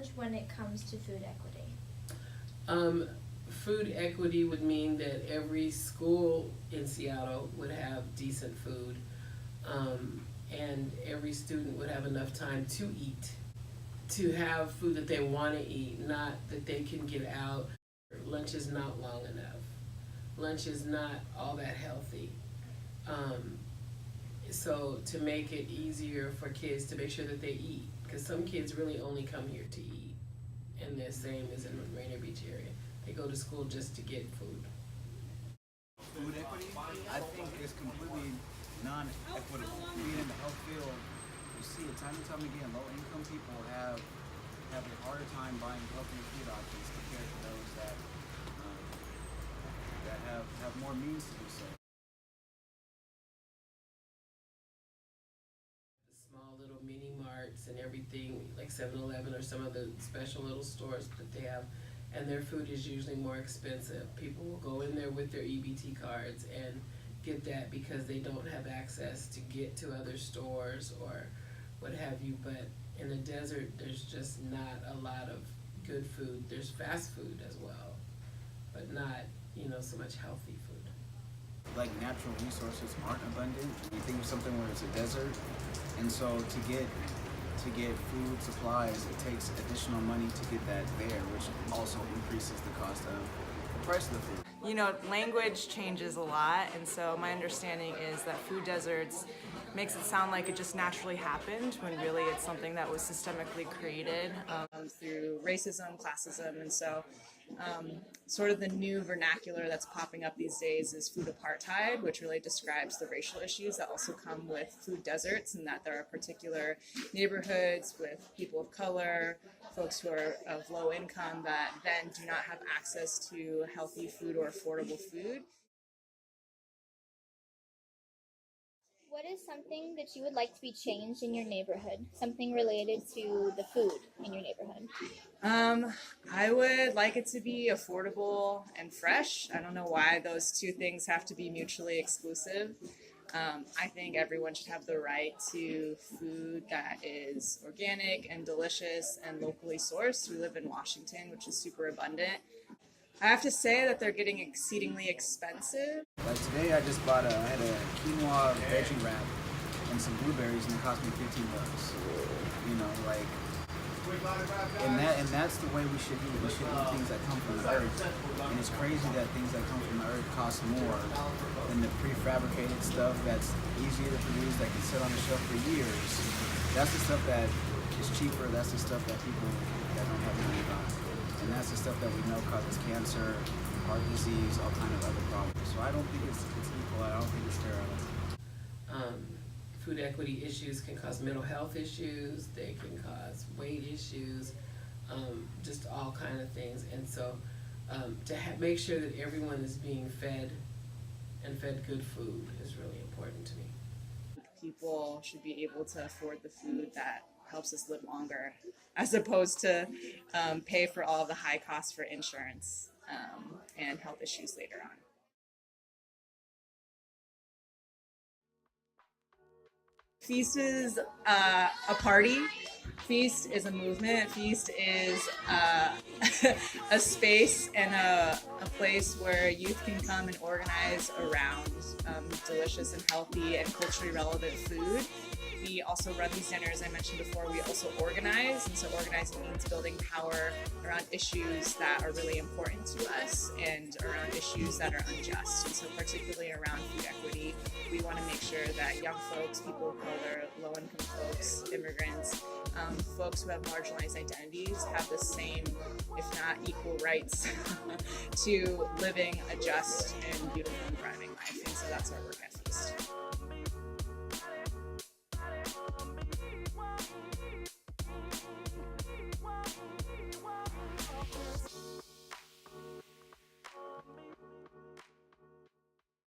challenge when it comes to food equity? Food equity would mean that every school in Seattle would have decent food, and every student would have enough time to eat, to have food that they want to eat, not that they can get out. Lunch is not long enough. Lunch is not all that healthy. So to make it easier for kids to make sure that they eat, because some kids really only come here to eat, and the same as in the Rainier Beach area. They go to school just to get food. Food equity, I think, is completely non-equitable. Being in the health field, you see it time and time again. Low-income people have a harder time buying healthier food options compared to those that have more means to do so. Small little mini marts and everything, like 7-Eleven or some of the special little stores that they have, and their food is usually more expensive. People will go in there with their EBT cards and get that because they don't have access to get to other stores or what have you. But in the desert, there's just not a lot of good food. There's fast food as well, but not, so much healthy food. Like natural resources aren't abundant. You think of something where it's a desert, and so to get food supplies, it takes additional money to get that there, which also increases the cost of the price of the food. Language changes a lot, and so my understanding is that food deserts makes it sound like it just naturally happened, when really it's something that was systemically created through racism, classism, and so sort of the new vernacular that's popping up these days is food apartheid, which really describes the racial issues that also come with food deserts, and that there are particular neighborhoods with people of color, folks who are of low income, that then do not have access to healthy food or affordable food. What is something that you would like to be changed in your neighborhood? Something related to the food in your neighborhood? I would like it to be affordable and fresh. I don't know why those two things have to be mutually exclusive. I think everyone should have the right to food that is organic and delicious and locally sourced. We live in Washington, which is super abundant. I have to say that they're getting exceedingly expensive. Like today, I had a quinoa veggie wrap and some blueberries, and it cost me $15. And that's the way we should eat. We should eat things that come from the earth. And it's crazy that things that come from the earth cost more than the prefabricated stuff that's easier to produce, that can sit on the shelf for years. That's the stuff that is cheaper. That's the stuff that people that don't have money buy. And that's the stuff that we know causes cancer, heart disease, all kind of other problems. So I don't think it's equal. I don't think it's fair at all. Food equity issues can cause mental health issues. They can cause weight issues, just all kind of things. And so to make sure that everyone is being fed and fed good food is really important to me. People should be able to afford the food that helps us live longer, as opposed to pay for all of the high costs for insurance and health issues later on. Feast is a party. Feast is a movement. Feast is a space and a place where youth can come and organize around delicious and healthy and culturally relevant food. We also run these dinners, I mentioned before. We also organize, and so organizing means building power around issues that are really important to us and around issues that are unjust. And so particularly around food equity, we want to make sure that young folks, people of color, low-income folks, immigrants, folks who have marginalized identities have the same, if not equal, rights to living a just and beautiful and thriving life. And so that's our work at Feast.